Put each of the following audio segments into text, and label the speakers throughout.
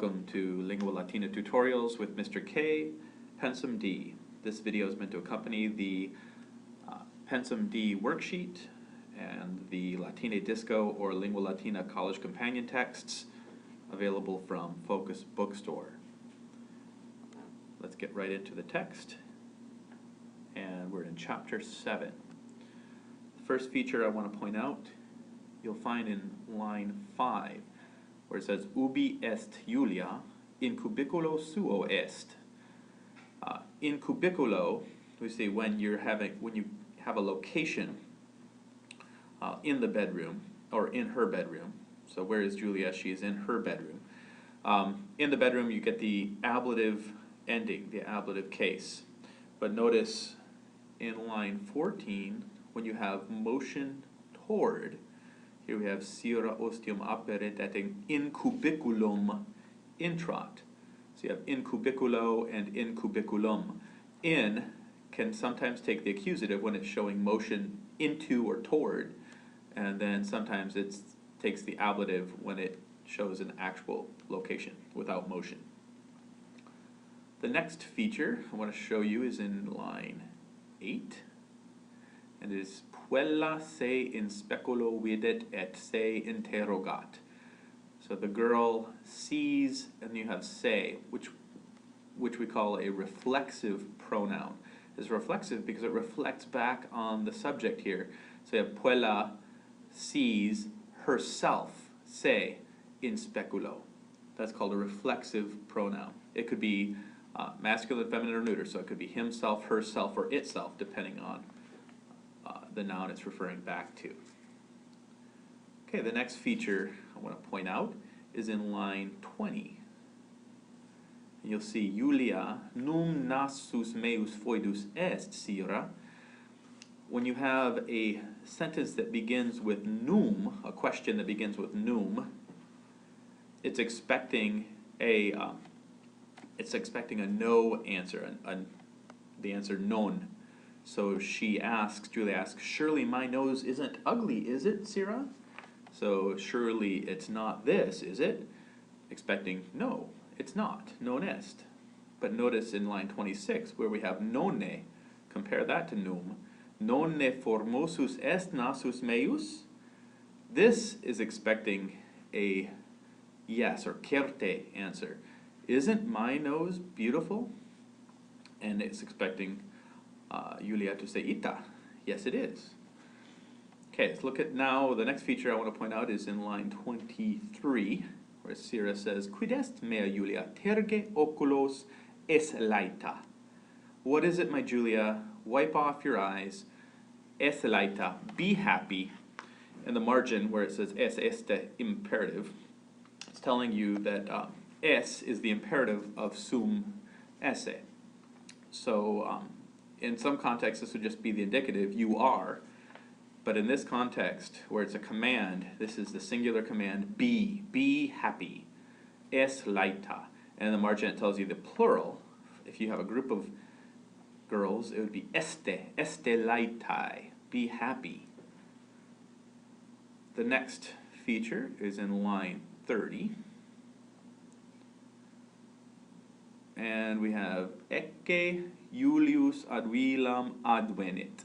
Speaker 1: Welcome to Lingua Latīna tutorials with Mr. K, Pensum D. This video is meant to accompany the Pensum D worksheet and the Latine Disco or Lingua Latīna college companion texts available from Focus Bookstore. Let's get right into the text, and we're in chapter 7. The first feature I want to point out, you'll find in line 5, where it says ubi est Julia, in cubiculo suo est. In cubiculo, we say when you have a location in the bedroom or in her bedroom. So where is Julia? She is in her bedroom. In the bedroom, you get the ablative ending, the ablative case. But notice in line 14, when you have motion toward, here we have sira ostium aperet et in cubiculum intrat. So you have in cubiculo and in cubiculum. In can sometimes take the accusative when it's showing motion into or toward, and then sometimes it takes the ablative when it shows an actual location without motion. The next feature I want to show you is in line 8, and it is puella se in speculo videt et se interrogat. So the girl sees, and you have se, which we call a reflexive pronoun. It's reflexive because it reflects back on the subject here. So you have puella sees herself, se, in speculo. That's called a reflexive pronoun. It could be masculine, feminine, or neuter, so it could be himself, herself, or itself, depending on the noun it's referring back to. Okay, the next feature I want to point out is in line 20. And you'll see Julia num nassus meus foedus est, sira. When you have a sentence that begins with num, a question that begins with num, it's expecting a no answer, the answer non. So Julia asks, surely my nose isn't ugly, is it, Sira? So surely it's not this, is it? Expecting, no, it's not, non est. But notice in line 26 where we have nonne, compare that to num. Nonne formosus est nasus meus. This is expecting a yes or certe answer. Isn't my nose beautiful? And it's expecting Julia to say ita. Yes, it is. Okay, let's look at now the next feature I want to point out is in line 23, where Sira says, quid est mea Julia, terge oculos es laita. What is it, my Julia? Wipe off your eyes. Es laita, be happy. And the margin where it says es este imperative, it's telling you that es is the imperative of sum esse. So in some contexts this would just be the indicative, you are. But in this context, where it's a command, this is the singular command, be happy, es laita. And in the margin it tells you the plural. If you have a group of girls, it would be este laitai, be happy. The next feature is in line 30. And we have ecce Julius ad vilam advenit.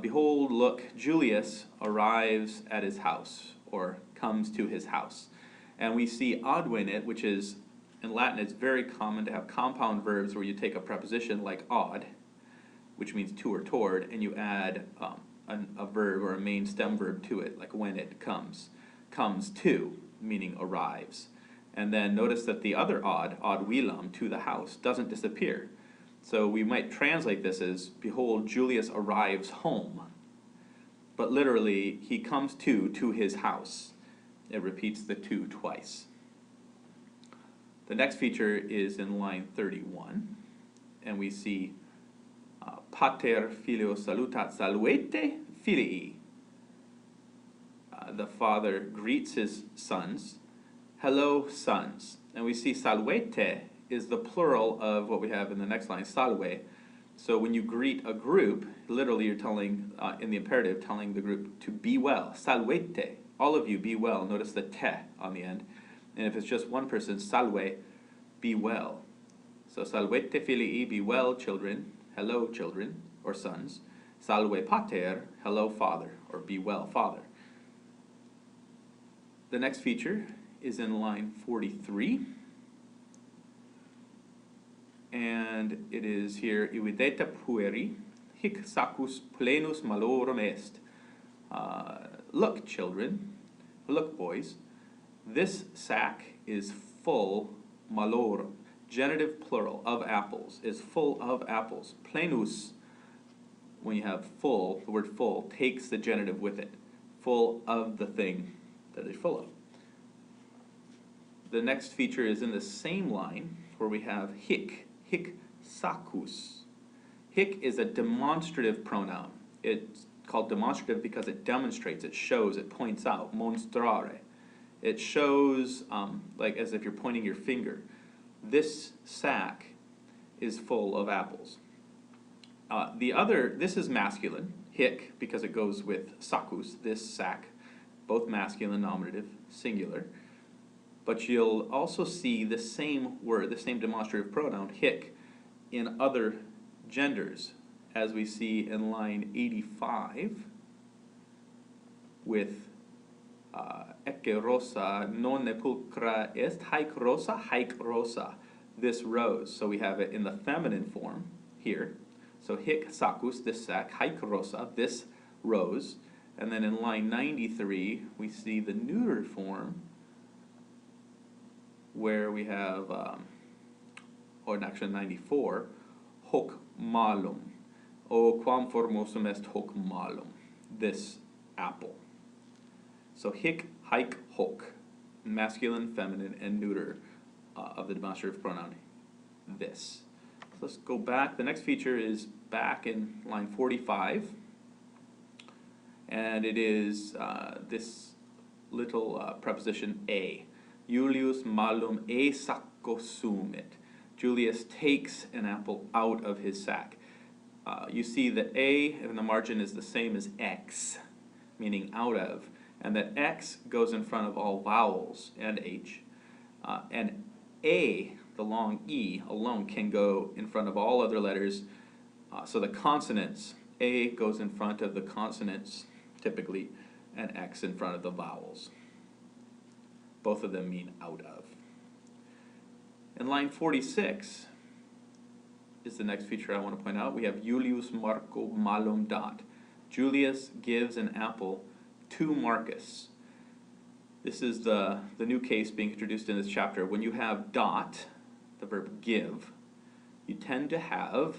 Speaker 1: Behold, look, Julius arrives at his house, or comes to his house. And we see advenit, which is, in Latin, it's very common to have compound verbs where you take a preposition like ad, which means to or toward, and you add a verb or a main stem verb to it, like when it comes. Comes to, meaning arrives. And then notice that the other ad vilam, to the house, doesn't disappear. So we might translate this as, behold, Julius arrives home. But literally, he comes to his house. It repeats the to twice. The next feature is in line 31. And we see, pater filio salutat saluete filii. The father greets his sons. Hello, sons. And we see saluete is the plural of what we have in the next line, salve. So when you greet a group, literally you're telling, in the imperative, telling the group to be well. Saluete, all of you be well. Notice the te on the end. And if it's just one person, salve, be well. So salvete filii, be well, children, hello, children, or sons. Salve pater, hello, father, or be well, father. The next feature is in line 43. And it is here, ivideta pueri, hic sacus plenus malorum est. Look, children, look, boys, this sack is full, malorum, genitive plural, of apples, is full of apples. Plenus, when you have full, the word full takes the genitive with it. Full of the thing that it's full of. The next feature is in the same line where we have hic sacus. Hic is a demonstrative pronoun. It's called demonstrative because it demonstrates, it shows, it points out, monstrare. It shows, like as if you're pointing your finger. This sack is full of apples. This is masculine, hic, because it goes with sacus, this sack, both masculine, nominative, singular. But you'll also see the same word, the same demonstrative pronoun, hic, in other genders, as we see in line 85 with ecce rosa non nepulcra est, haec rosa, this rose. So we have it in the feminine form here. So hic sacus, this sack, haec rosa, this rose. And then in line 93, we see the neuter form, where we have, or in actually 94, hoc malum. O quam formosum est hoc malum, this apple. So hic, haec, hoc, masculine, feminine, and neuter of the demonstrative pronoun, this. So let's go back. The next feature is back in line 45, and it is this little preposition a. Julius malum e sacco sumit. Julius takes an apple out of his sack. You see that a in the margin is the same as x, meaning out of, and that x goes in front of all vowels and h, and a, the long e alone, can go in front of all other letters. So the consonants, a goes in front of the consonants typically, and x in front of the vowels. Both of them mean out of. In line 46 is the next feature I want to point out. We have Julius Marco malum dat. Julius gives an apple to Marcus. This is the new case being introduced in this chapter. When you have dot, the verb give, you tend to have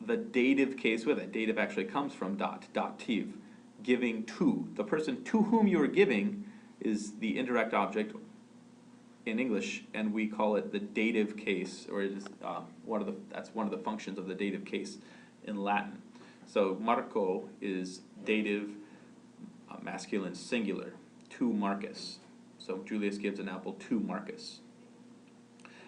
Speaker 1: the dative case with it. Dative actually comes from dot, dative, giving to. The person to whom you are giving is the indirect object in English, and we call it the dative case, or it is that's one of the functions of the dative case in Latin. So Marco is dative, masculine, singular, to Marcus. So Julius gives an apple to Marcus.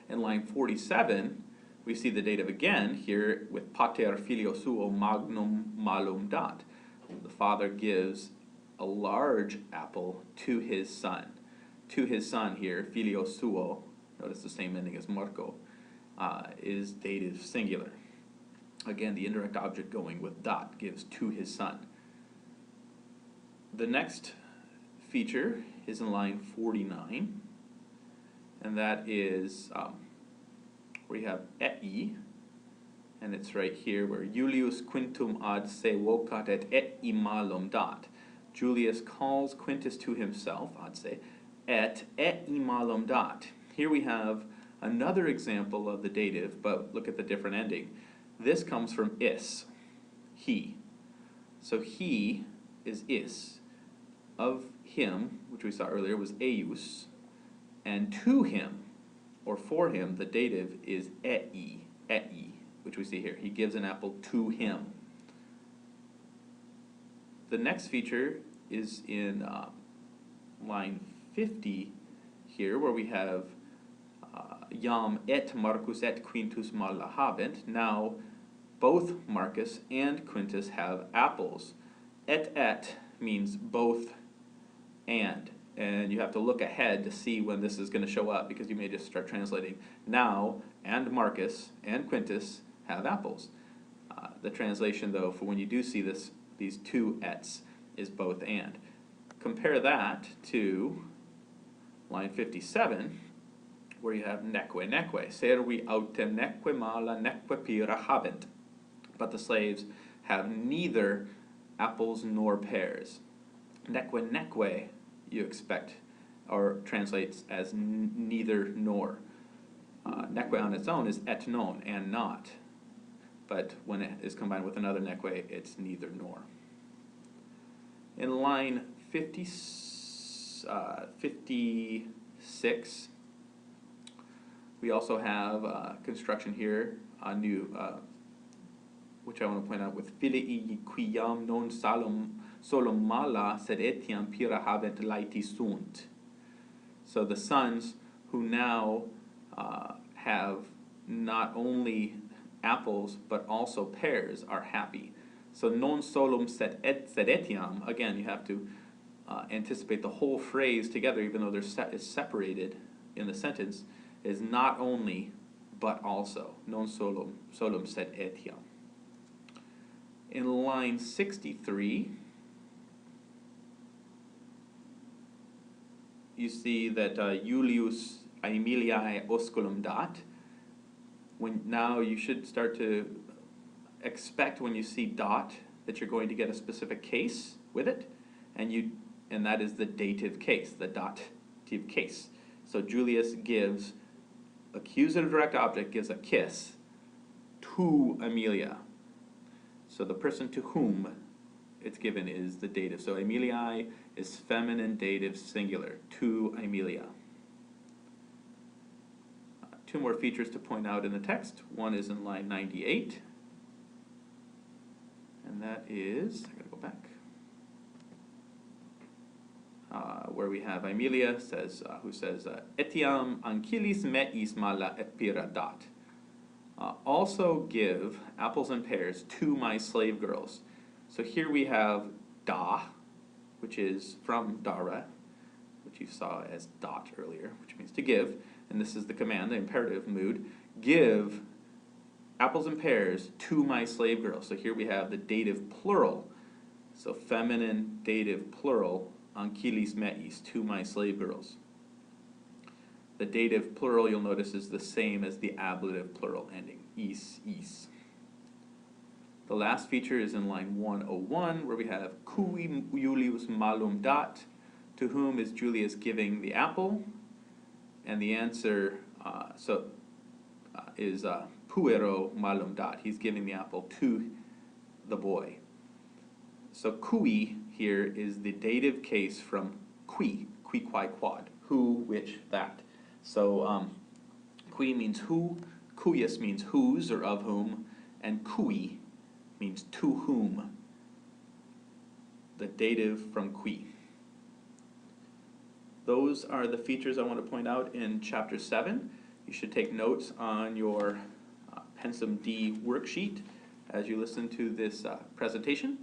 Speaker 1: In line 47, we see the dative again here with pater filio suo magnum malum dat. The father gives a large apple to his son. To his son here, filio suo, notice the same ending as Marco, is dative singular. Again, the indirect object going with dot gives to his son. The next feature is in line 49, and that is where you have ei, and it's right here where Julius quintum ad se vocat et ei malum dat. Julius calls Quintus to himself, ad se, et ei malum dat. Here we have another example of the dative, but look at the different ending. This comes from is, he. So he is is. Of him, which we saw earlier, was eius, and to him, or for him, the dative is ei, which we see here. He gives an apple to him. The next feature is in line 50 here, where we have Jam et Marcus et Quintus mala habent. Now both Marcus and Quintus have apples. Et means both and. and you have to look ahead to see when this is going to show up, because you may just start translating now, and Marcus and Quintus have apples. The translation, though, for when you do see this, these two ets, is both and. Compare that to line 57, where you have neque neque. Servi autem neque mala neque pera habent. But the slaves have neither apples nor pears. Neque neque, you expect, or translates as neither nor. Neque on its own is et non, and not. But when it is combined with another neque, it's neither nor. In line 56, we also have construction here, new, which I want to point out with filii quiam non solum mala sed etiam pira habent laeti sunt. So the sons who now have not only apples but also pears are happy. So non solum sed etiam, again you have to anticipate the whole phrase together, even though it's separated in the sentence, is not only but also. Non solum sed etiam. In line 63, you see that Julius Aemiliae osculum dat. When now you should start to expect, when you see dot, that you're going to get a specific case with it, and that is the dative case, the dative case. So Julius gives, accusative direct object gives a kiss to Amelia. So the person to whom it's given is the dative. So Aemiliae is feminine dative singular, to Amelia. Two more features to point out in the text. One is in line 98, and that is, I gotta go back, where we have Amelia says, who says, etiam ancilis meis mala et pira dat. Also give apples and pears to my slave girls. So here we have da, which is from dara, which you saw as dot earlier, which means to give, and this is the command, the imperative mood. Give apples and pears to my slave girls. So here we have the dative plural, so feminine dative plural, ancilis meis, to my slave girls. The dative plural, you'll notice, is the same as the ablative plural ending, is. The last feature is in line 101, where we have cui Julius malum dat, to whom is Julius giving the apple, and the answer is puero malum dat. He's giving the apple to the boy. So cui here is the dative case from qui quae quod, who, which, that. So qui means who, cuius means whose or of whom, and cui means to whom, the dative from qui. Those are the features I want to point out in Chapter 7. You should take notes on your Pensum D worksheet as you listen to this presentation,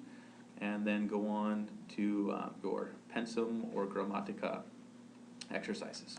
Speaker 1: and then go on to your Pensum or Grammatica exercises.